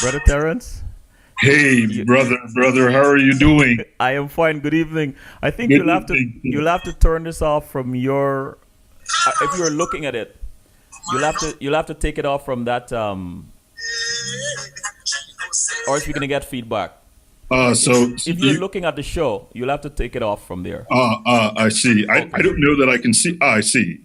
Brother Terrence, Hey, you, brother, how are you doing? I am fine. Good evening. I think Good you'll evening. have to turn this off from your. If you're looking at it, you'll have to take it off from that. Or else we're gonna get feedback. So If you're looking at the show, you'll have to take it off from there. I see. I Okay. don't know that I can see. I see.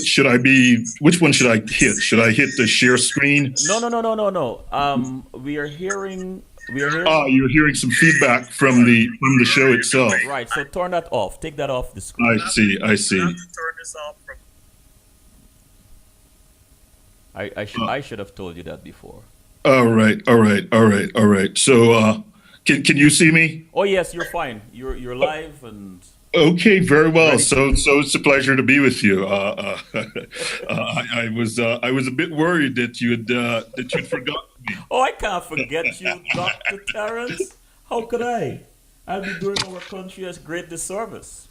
Should I be, which one should I hit? Should I hit the share screen? No, no, no, no, no, no. We are hearing. We are hearing. You're hearing some feedback from Right. the show itself. Right. So turn that off. Take that off the I screen. see. I see. I should have told you that before. All right. All right. All right. All right. So, can you see me? Oh yes, you're fine. You're live and Okay, very well. ready to. So it's a pleasure to be with you. I was a bit worried that you'd forgotten me. Oh, I can't forget you, Dr. Terrence. How could I? I'll be doing our country a great disservice.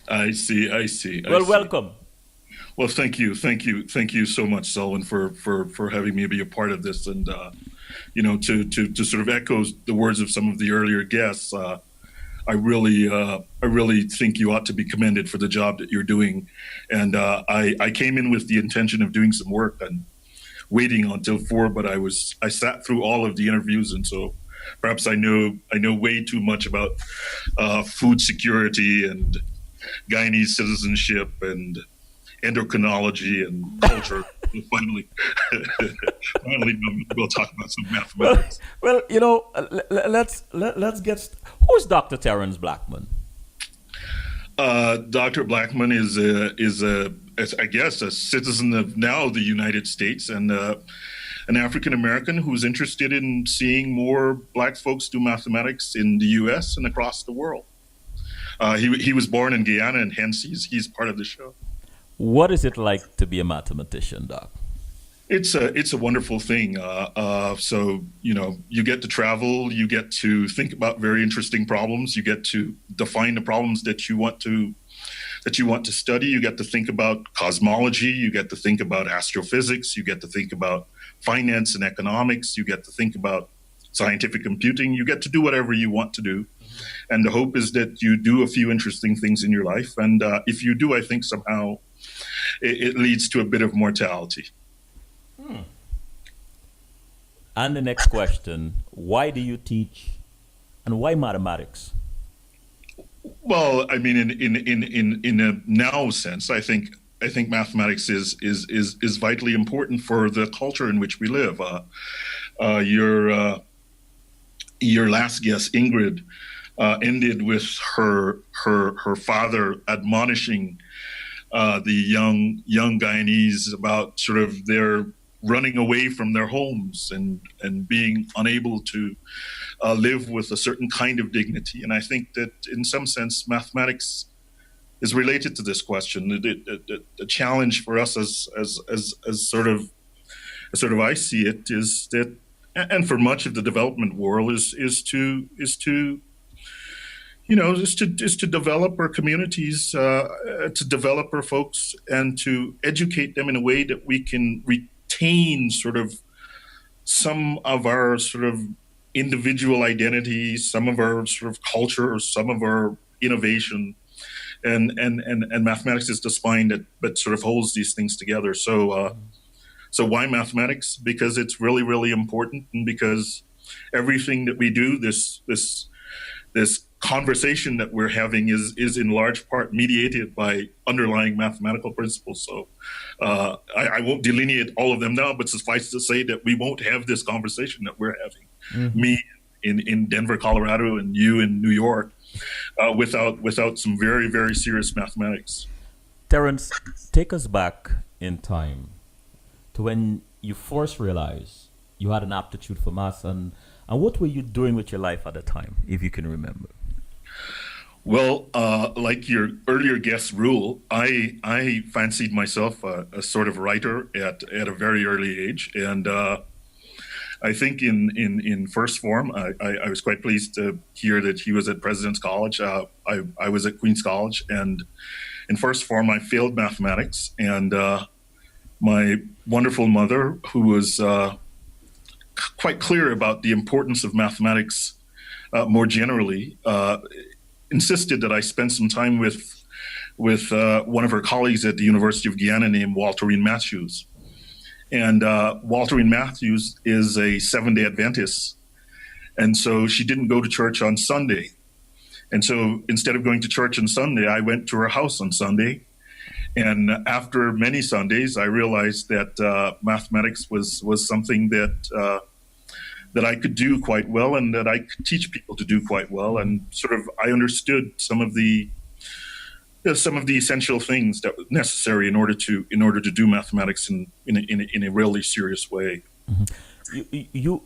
I see. I see. I Well, see. welcome. Well, thank you so much, Selwyn, for having me be a part of this, and to sort of echo the words of some of the earlier guests. I really think you ought to be commended for the job that you're doing, and I came in with the intention of doing some work and waiting until 4, but I sat through all of the interviews, and so perhaps I know way too much about food security and Guyanese citizenship and endocrinology and culture. Finally, finally, we'll talk about some Well, mathematics. well, let's get. Who's Dr. Terrence Blackman? Dr. Blackman is I guess, a citizen of now the United States and an African American who's interested in seeing more Black folks do mathematics in the U.S. and across the world. He was born in Guyana, and hence he's part of the show. What is it like to be a mathematician, Doc? It's a wonderful thing. So you get to travel, you get to think about very interesting problems, you get to define the problems that you want to study. You get to think about cosmology, you get to think about astrophysics, you get to think about finance and economics, you get to think about scientific computing. You get to do whatever you want to do, and the hope is that you do a few interesting things in your life. And if you do, I think somehow it leads to a bit of mortality. And the next question: why do you teach, and why mathematics? Well, I mean, in a now sense, I think mathematics is vitally important for the culture in which we live. Uh, your uh, your last guest, Ingrid, ended with her father admonishing the young Guyanese about sort of their running away from their homes and being unable to live with a certain kind of dignity. And I think that in some sense, mathematics is related to this question. The challenge for us as sort of I see it is that, and for much of the development world is to is to develop our communities, to develop our folks, and to educate them in a way that we can retain sort of some of our sort of individual identity, some of our sort of culture, or some of our innovation. And mathematics is the spine that sort of holds these things together. So why mathematics? Because it's really important, and because everything that we do, this conversation that we're having is in large part mediated by underlying mathematical principles. So I won't delineate all of them now, but suffice to say that we won't have this conversation that we're having, Mhm. me in Denver, Colorado, and you in New York, without some very serious mathematics. Terrence, take us back in time to when you first realized you had an aptitude for maths, and what were you doing with your life at the time, if you can remember? Well, like your earlier guest rule, I fancied myself a sort of writer at a very early age, and I think in first form, I was quite pleased to hear that he was at President's College. I was at Queens College, and in first form, I failed mathematics, and my wonderful mother, who was quite clear about the importance of mathematics more generally, insisted that I spend some time with one of her colleagues at the University of Guyana named Walterine Matthews. And Walterine Matthews is a Seventh-day Adventist. And so she didn't go to church on Sunday. And so instead of going to church on Sunday, I went to her house on Sunday. And after many Sundays, I realized that mathematics was something that I could do quite well, and that I could teach people to do quite well. And sort of, I understood some of the essential things that were necessary in order to do mathematics in a really serious way. You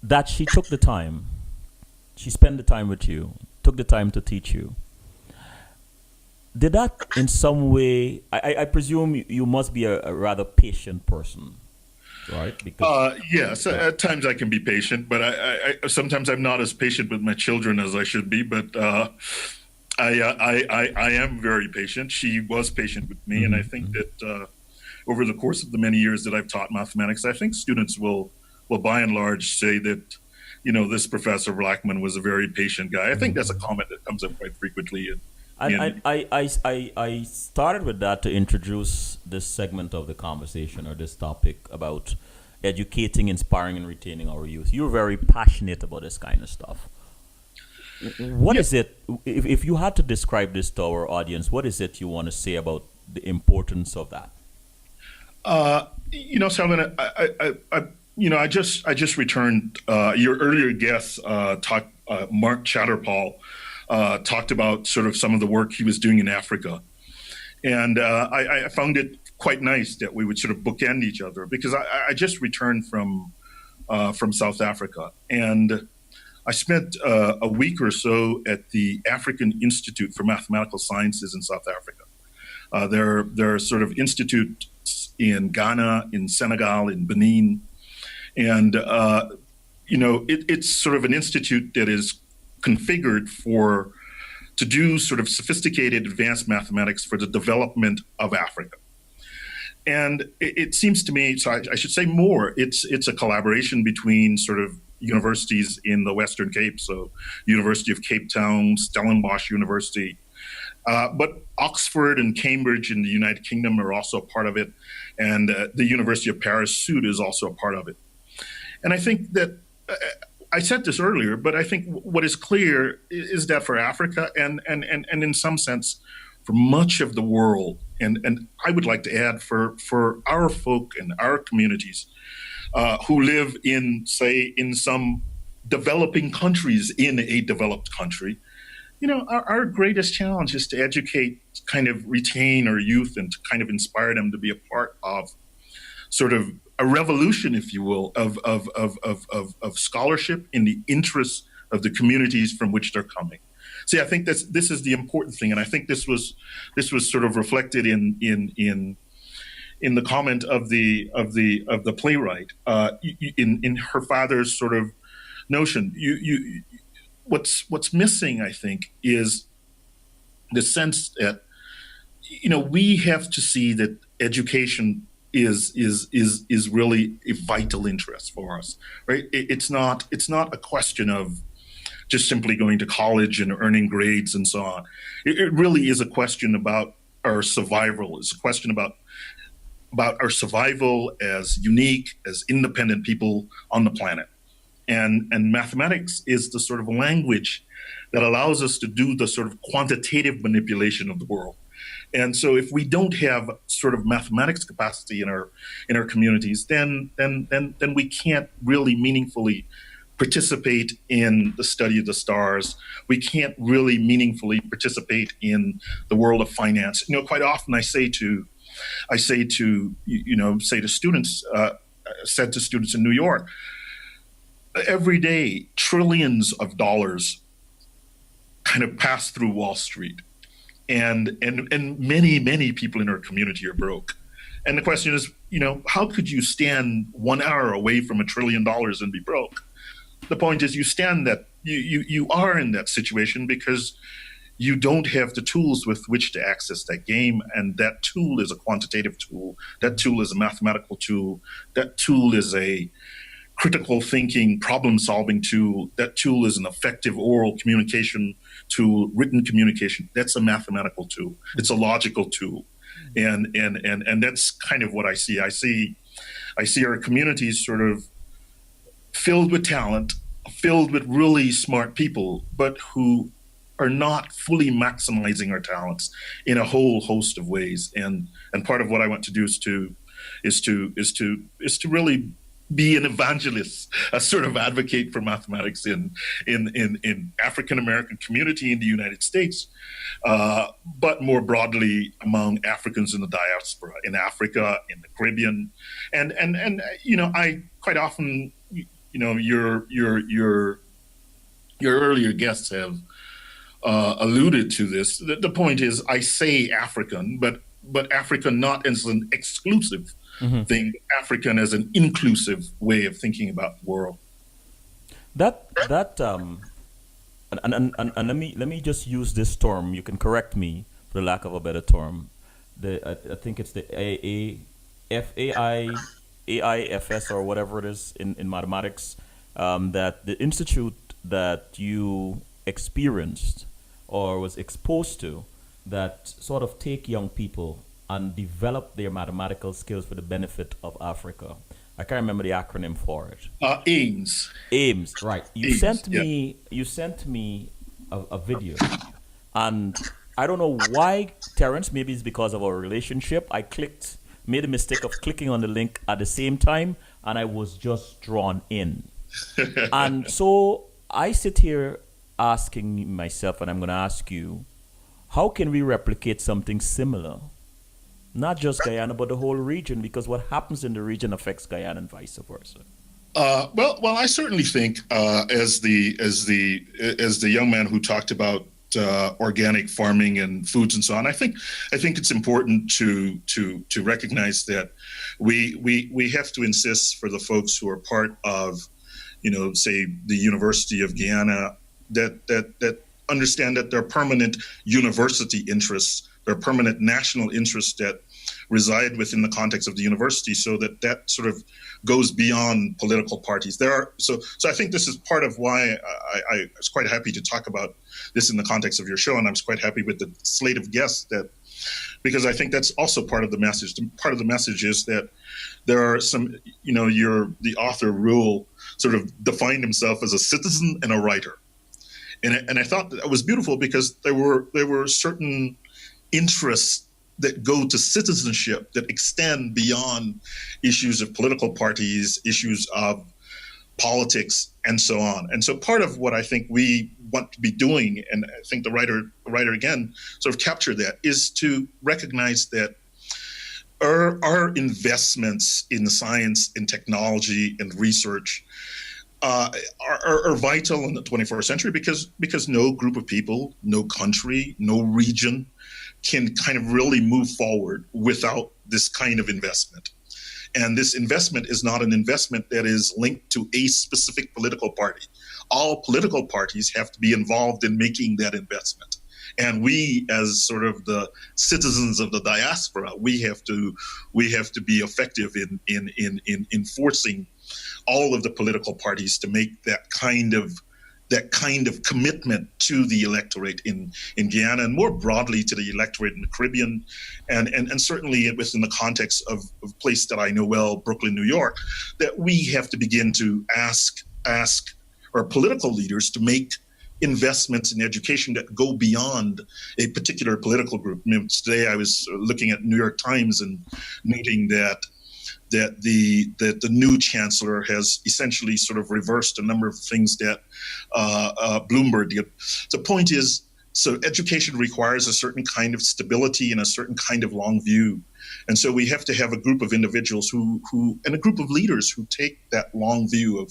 that she took the time, she spent the time with you, took the time to teach you. Did that in some way? I presume you must be a rather patient person, right? Because yes, at times I can be patient, but I sometimes I'm not as patient with my children as I should be. But I am very patient. She was patient with me, and I think that over the course of the many years that I've taught mathematics, I think students will by and large say that, this Professor Blackman was a very patient guy. I think that's a comment that comes up quite frequently. I started with that to introduce this segment of the conversation, or this topic about educating, inspiring, and retaining our youth. You're very passionate about this kind of stuff. What is it, if you had to describe this to our audience, what is it you want to say about the importance of that? Salman, I just returned. Your earlier guest, Mark Chatterpall, talked about sort of some of the work he was doing in Africa, and I found it quite nice that we would sort of bookend each other, because I just returned from South Africa, and I spent a week or so at the African Institute for Mathematical Sciences in South Africa. There are sort of institutes in Ghana, in Senegal, in Benin, and it's sort of an institute that is configured to do sort of sophisticated advanced mathematics for the development of Africa. And it seems to me, so I should say more, it's a collaboration between sort of universities in the Western Cape, so University of Cape Town, Stellenbosch University, but Oxford and Cambridge in the United Kingdom are also a part of it, and the University of Paris Sud is also a part of it. And I think that, I said this earlier, but I think what is clear is that for Africa and in some sense for much of the world, and I would like to add for our folk and our communities who live in some developing countries in a developed country, our greatest challenge is to educate, kind of retain our youth, and to kind of inspire them to be a part of sort of a revolution, if you will, of scholarship in the interests of the communities from which they're coming. See, I think this is the important thing, and I think this was sort of reflected in the comment of the playwright in her father's sort of notion. What's missing, I think, is the sense that we have to see that education is really a vital interest for us, right? It's not a question of just simply going to college and earning grades and so on. It really is a question about our survival. It's a question about our survival as unique, as independent people on the planet. And mathematics is the sort of language that allows us to do the sort of quantitative manipulation of the world. And so if we don't have sort of mathematics capacity in our communities, then we can't really meaningfully participate in the study of the stars. We can't really meaningfully participate in the world of finance. Quite often I say to students, said to students in New York, every day trillions of dollars kind of pass through Wall Street. And many people in our community are broke. And the question is, how could you stand 1 hour away from $1 trillion and be broke? The point is, you stand that you are in that situation because you don't have the tools with which to access that game. And that tool is a quantitative tool. That tool is a mathematical tool. That tool is a critical thinking, problem solving tool. That tool is an effective oral communication tool, written communication. That's a mathematical tool. It's a logical tool. And that's kind of what I see. I see our communities sort of filled with talent, filled with really smart people, but who are not fully maximizing our talents in a whole host of ways. And part of what I want to do is to really be an evangelist, a sort of advocate for mathematics in African American community in the United States, but more broadly among Africans in the diaspora, in Africa, in the Caribbean, and I quite often, your earlier guests have alluded to this. The point is, I say African, but African not as an exclusive thing, African as an inclusive way of thinking about the world. And let me just use this term. You can correct me for the lack of a better term. I think it's the AIFS or whatever it is in mathematics. That the institute that you experienced or was exposed to, that sort of take young people and develop their mathematical skills for the benefit of Africa. I can't remember the acronym for it. AIMS. AIMS, right. You AIMS, sent me a video, and I don't know why, Terrence, maybe it's because of our relationship. I made a mistake of clicking on the link at the same time, and I was just drawn in. And so I sit here asking myself, and I'm going to ask you, how can we replicate something similar? Not just Guyana, but the whole region, because what happens in the region affects Guyana and vice versa. Well, I certainly think as the young man who talked about organic farming and foods and so on, I think it's important to recognize that we have to insist for the folks who are part of, say the University of Guyana, that understand that there are permanent university interests, there are permanent national interests that reside within the context of the university, so that sort of goes beyond political parties. So I think this is part of why I was quite happy to talk about this in the context of your show, and I was quite happy with the slate of guests because I think that's also part of the message. Part of the message is that there are some, the author Rule sort of defined himself as a citizen and a writer. And I thought that was beautiful because there were certain interests that go to citizenship that extend beyond issues of political parties, issues of politics, and so on. And so part of what I think we want to be doing, and I think the writer again sort of captured that, is to recognize that our investments in science, in technology, and research are vital in the 21st century because no group of people, no country, no region can kind of really move forward without this kind of investment. And this investment is not an investment that is linked to a specific political party. All political parties have to be involved in making that investment. And we, as sort of the citizens of the diaspora, we have to be effective in enforcing all of the political parties to make that kind of commitment to the electorate in Guyana, and more broadly to the electorate in the Caribbean, and certainly within the context of a place that I know well, Brooklyn, New York, that we have to begin to ask our political leaders to make investments in education that go beyond a particular political group. Today I was looking at New York Times and noting that the new chancellor has essentially sort of reversed a number of things that Bloomberg did. The point is, so education requires a certain kind of stability and a certain kind of long view. And so we have to have a group of individuals who and a group of leaders who take that long view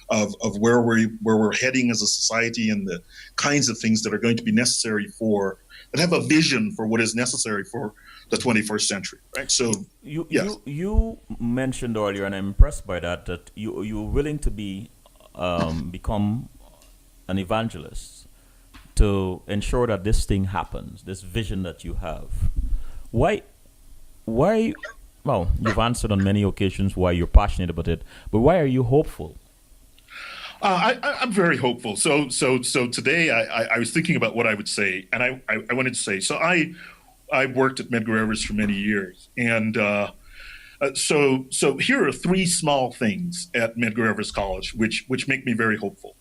of where we're heading as a society and the kinds of things that are going to be necessary that have a vision for what is necessary for the 21st century, right? So you mentioned earlier, and I'm impressed by that you're willing to become an evangelist. to ensure that this thing happens, this vision that you have. Why why well, you've answered on many occasions why you're passionate about it, but why are you hopeful? I'm very hopeful. So today I was thinking about what I would say, and I wanted to say. So I worked at Medgar Evers for many years, and so here are three small things at Medgar Evers College which make me very hopeful.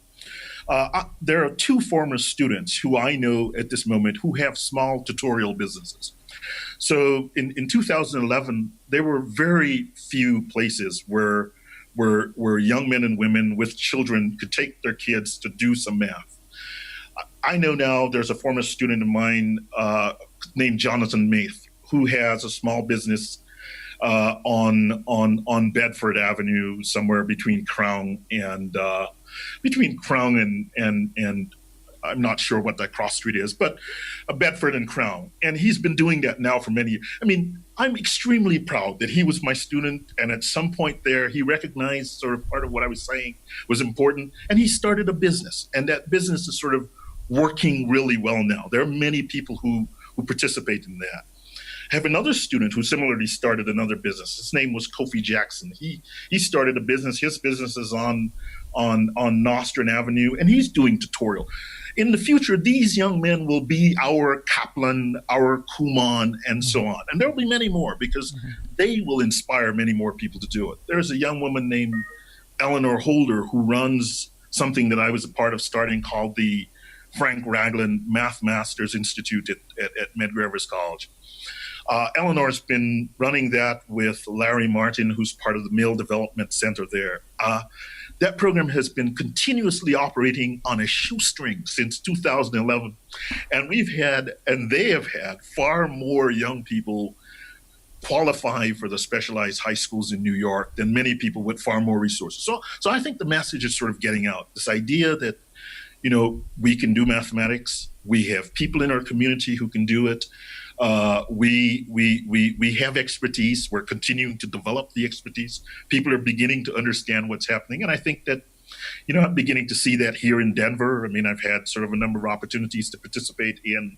There are two former students who I know at this moment who have small tutorial businesses. So in 2011, there were very few places where young men and women with children could take their kids to do some math. I know now there's a former student of mine named Jonathan Maith who has a small business on Bedford Avenue, somewhere between Crown and I'm not sure what that cross street is, but Bedford and Crown. And he's been doing that now for many years. I mean, I'm extremely proud that he was my student. And at some point there, he recognized sort of part of what I was saying was important. And he started a business. And that business is sort of working really well now. There are many people who participate in that. I have another student who similarly started another business. His name was Kofi Jackson. He started a business. His business is on Nostrand Avenue, and he's doing tutorial. In the future, these young men will be our Kaplan, our Kuman, and so on. And there will be many more because they will inspire many more people to do it. There's a young woman named Eleanor Holder who runs something that I was a part of starting called the Frank Ragland Math Masters Institute at Medgar Evers College. Eleanor's been running that with Larry Martin, who's part of the Male Development Center there. That program has been continuously operating on a shoestring since 2011. And they have had far more young people qualify for the specialized high schools in New York than many people with far more resources. So I think the message is sort of getting out. This idea that, we can do mathematics. We have people in our community who can do it. We have expertise. We're continuing to develop the expertise. People are beginning to understand what's happening. And I think that, I'm beginning to see that here in Denver. I mean, I've had sort of a number of opportunities to participate in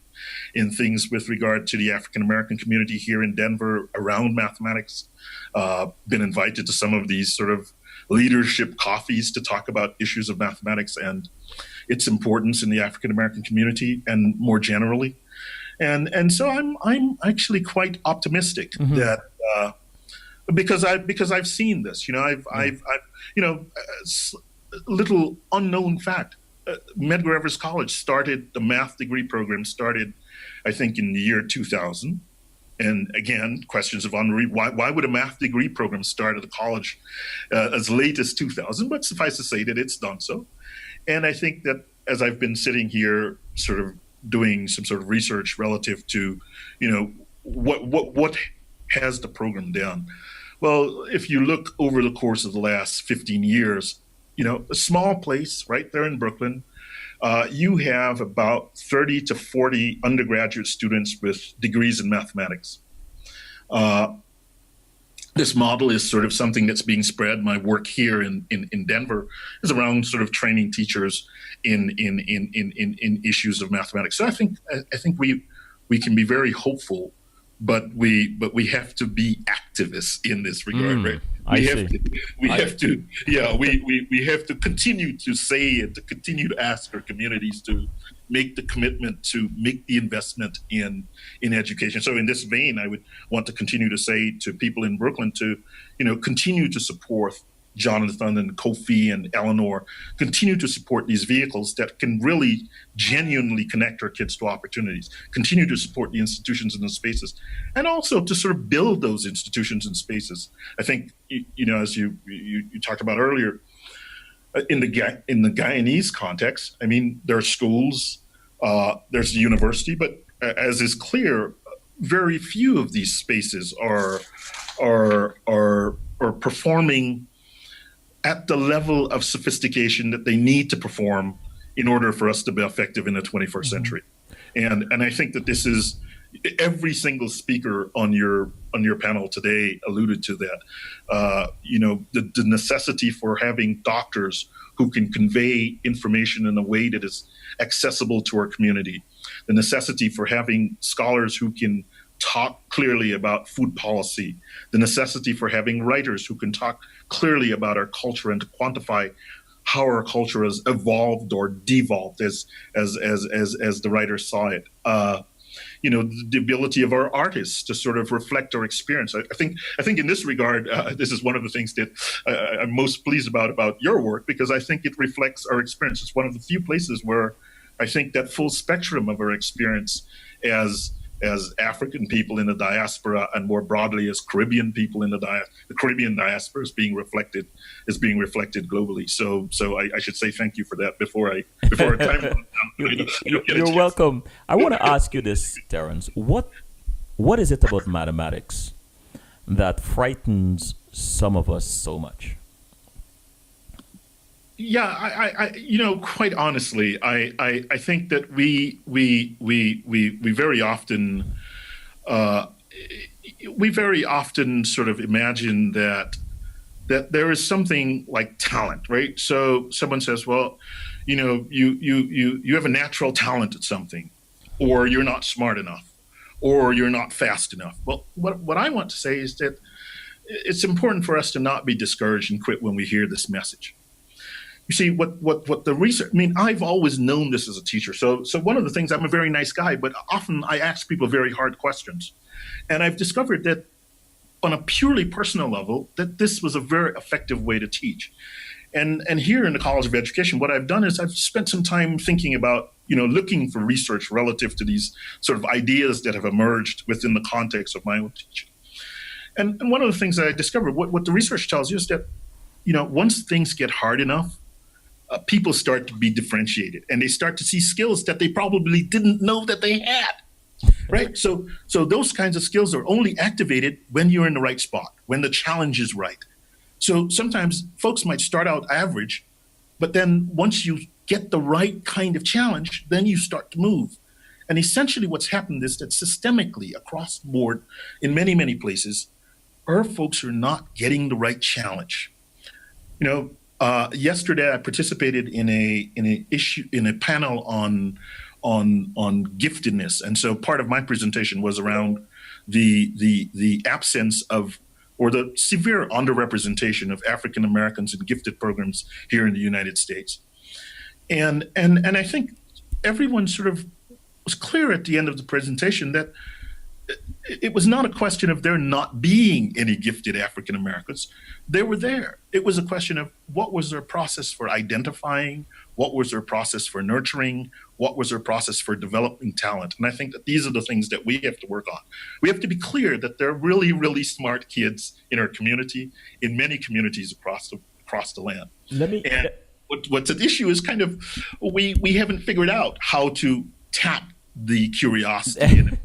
things with regard to the African-American community here in Denver around mathematics. Been invited to some of these sort of leadership coffees to talk about issues of mathematics and its importance in the African-American community and more generally. And so I'm actually quite optimistic that because I've seen this, I've little unknown fact. Medgar Evers College started the math degree program I think in the year 2000. And again, questions of honorary. Why would a math degree program start at the college as late as 2000? But suffice to say that it's done so. And I think that as I've been sitting here sort of doing some sort of research relative to, what has the program done? Well, if you look over the course of the last 15 years, a small place right there in Brooklyn, you have about 30 to 40 undergraduate students with degrees in mathematics. This model is sort of something that's being spread. My work here in Denver is around sort of training teachers in issues of mathematics. So I think we can be very hopeful, but we have to be activists in this regard, right? We have to continue to say and to continue to ask our communities to make the commitment to make the investment in education. So in this vein, I would want to continue to say to people in Brooklyn to, continue to support Jonathan and Kofi and Eleanor, continue to support these vehicles that can really genuinely connect our kids to opportunities, continue to support the institutions and the spaces, and also to sort of build those institutions and spaces. I think, as you talked about earlier, in the Guyanese context, I mean, there are schools, there's the university, but as is clear, very few of these spaces are performing at the level of sophistication that they need to perform in order for us to be effective in the 21st century. And I think that this is, every single speaker on your panel today alluded to that. The necessity for having doctors who can convey information in a way that is accessible to our community, the necessity for having scholars who can talk clearly about food policy, the necessity for having writers who can talk clearly about our culture and to quantify how our culture has evolved or devolved as the writer saw it. The ability of our artists to sort of reflect our experience. I think in this regard, this is one of the things that I'm most pleased about your work, because I think it reflects our experience. It's one of the few places where I think that full spectrum of our experience as African people in the diaspora, and more broadly as Caribbean people in the Caribbean diaspora, is being reflected globally. So I should say thank you for that before our time runs down. You're welcome. I want to ask you this, Terrence. What is it about mathematics that frightens some of us so much? Yeah, I quite honestly, I think that we very often sort of imagine that there is something like talent, right? So someone says, well, you have a natural talent at something, or you're not smart enough, or you're not fast enough. Well, what I want to say is that it's important for us to not be discouraged and quit when we hear this message. You see, what the research, I've always known this as a teacher. So one of the things, I'm a very nice guy, but often I ask people very hard questions. And I've discovered that on a purely personal level, that this was a very effective way to teach. And here in the College of Education, what I've done is I've spent some time thinking about, looking for research relative to these sort of ideas that have emerged within the context of my own teaching. And one of the things that I discovered, what the research tells you is that, once things get hard enough, people start to be differentiated, and they start to see skills that they probably didn't know that they had, right? So those kinds of skills are only activated when you're in the right spot, when the challenge is right. So sometimes folks might start out average, but then once you get the right kind of challenge, then you start to move. And essentially what's happened is that systemically across the board in many, many places, our folks are not getting the right challenge. Yesterday, I participated in a panel on giftedness, and so part of my presentation was around the absence of, or the severe underrepresentation of African Americans in gifted programs here in the United States, and I think everyone sort of was clear at the end of the presentation that it was not a question of there not being any gifted African Americans. They were there. It was a question of what was their process for identifying, what was their process for nurturing, what was their process for developing talent. And I think that these are the things that we have to work on. We have to be clear that there are really, really smart kids in our community, in many communities across the land. And what's at issue is kind of we haven't figured out how to tap the curiosity in it.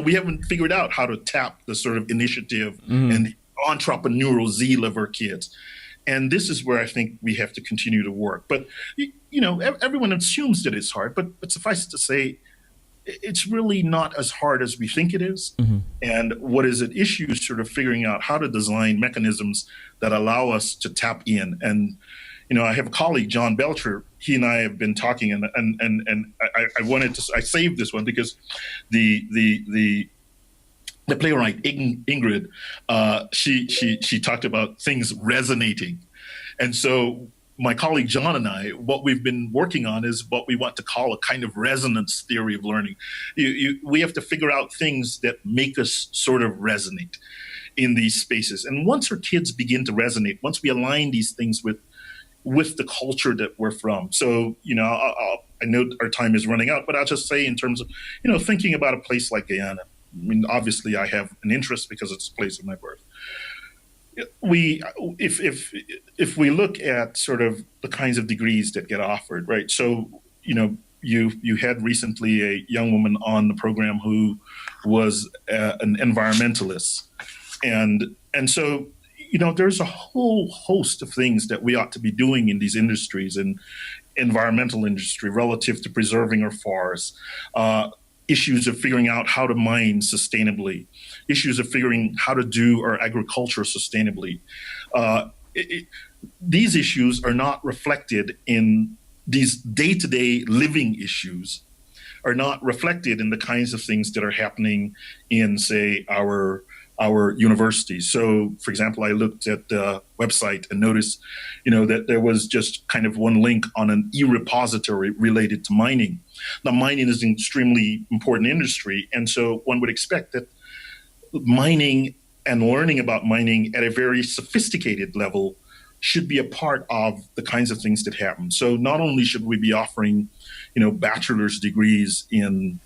We haven't figured out how to tap the sort of initiative and the entrepreneurial zeal of our kids. And this is where I think we have to continue to work. But, everyone assumes that it's hard, but suffice it to say, it's really not as hard as we think it is. And what is at issue is sort of figuring out how to design mechanisms that allow us to tap in. And, I have a colleague, John Belcher. He and I have been talking, and I saved this one because the playwright Ingrid, she talked about things resonating, and so my colleague John and I, what we've been working on is what we want to call a kind of resonance theory of learning. We have to figure out things that make us sort of resonate in these spaces, and once our kids begin to resonate, once we align these things with the culture that we're from. So, I know our time is running out, but I'll just say in terms of, thinking about a place like Guyana, obviously I have an interest because it's the place of my birth. If we look at sort of the kinds of degrees that get offered, right? So, you had recently a young woman on the program who was an environmentalist. And so, there's a whole host of things that we ought to be doing in these industries and environmental industry relative to preserving our forests, issues of figuring out how to mine sustainably, issues of figuring how to do our agriculture sustainably. These issues are not reflected in these day-to-day living issues, are not reflected in the kinds of things that are happening in, say, our universities. So, for example, I looked at the website and noticed, that there was just kind of one link on an e-repository related to mining. Now, mining is an extremely important industry, and so one would expect that mining and learning about mining at a very sophisticated level should be a part of the kinds of things that happen. So not only should we be offering, bachelor's degrees in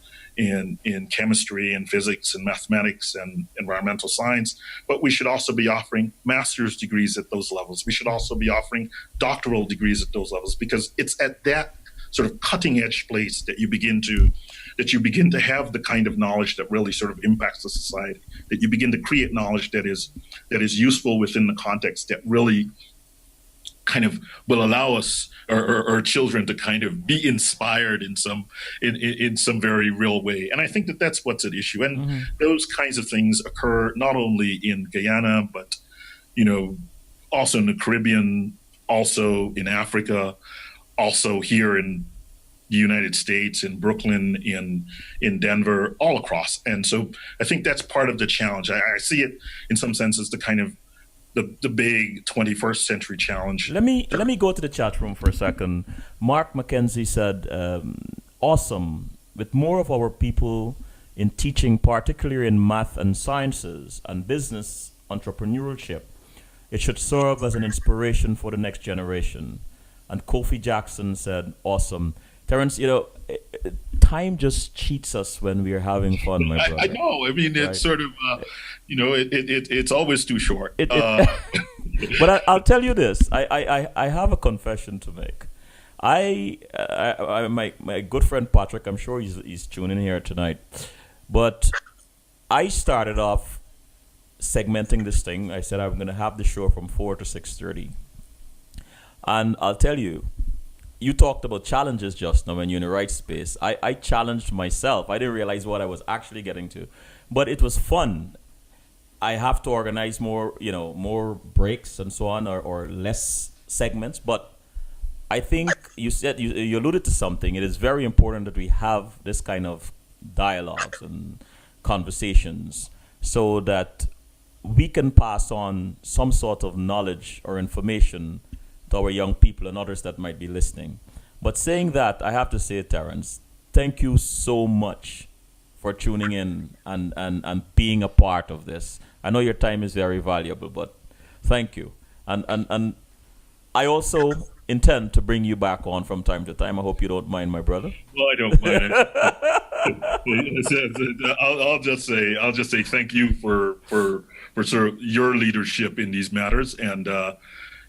chemistry and physics and mathematics and environmental science, but we should also be offering master's degrees at those levels. We should also be offering doctoral degrees at those levels, because it's at that sort of cutting edge place that you begin to have the kind of knowledge that really sort of impacts the society, that you begin to create knowledge that is useful within the context, that really kind of will allow us or children to kind of be inspired in some very real way. And I think that that's what's at issue. And those kinds of things occur not only in Guyana, but also in the Caribbean, also in Africa, also here in the United States, in Brooklyn, in Denver, all across. And so I think that's part of the challenge. I see it in some sense as the kind of the big 21st century challenge. Let me go to the chat room for a second. Mark McKenzie said, awesome. With more of our people in teaching, particularly in math and sciences and business entrepreneurship, it should serve as an inspiration for the next generation. And Kofi Jackson said, awesome. Terrence, time just cheats us when we are having fun, my brother. I know. I mean, it's sort of, it's always too short. But I'll tell you this. I have a confession to make. My good friend Patrick, I'm sure he's tuning in here tonight. But I started off segmenting this thing. I said I'm going to have the show from 4 to 6:30. And I'll tell you, you talked about challenges just now when you're in the right space. I challenged myself. I didn't realize what I was actually getting to. But it was fun. I have to organize more, more breaks and so on, or less segments. But I think you said, you alluded to something. It is very important that we have this kind of dialogues and conversations so that we can pass on some sort of knowledge or information to our young people and others that might be listening. But saying that, I have to say, Terrence, thank you so much for tuning in and being a part of this. I know your time is very valuable, but thank you. And I also intend to bring you back on from time to time. I hope you don't mind, my brother. Well, I don't mind. I'll just say thank you for sort of your leadership in these matters. And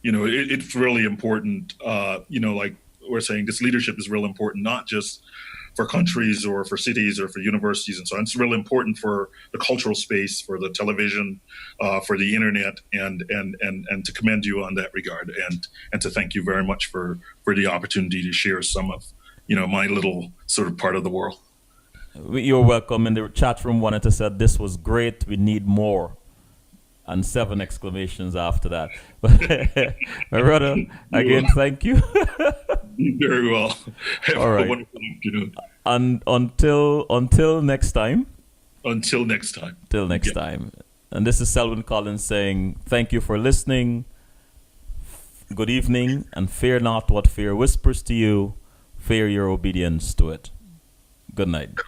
it's really important, like we're saying, this leadership is real important, not just for countries or for cities or for universities and so on. It's really important for the cultural space, for the television, for the internet, and to commend you on that regard, and to thank you very much for the opportunity to share some of, my little sort of part of the world. You're welcome. In the chat room, wanted to say this was great. We need more. And 7 exclamations after that. My brother, again, thank you. Very well. Have all right. A wonderful afternoon. And until next time. Until next time. Till next time. And this is Selwyn Collins saying thank you for listening. Good evening, and fear not what fear whispers to you. Fear your obedience to it. Good night.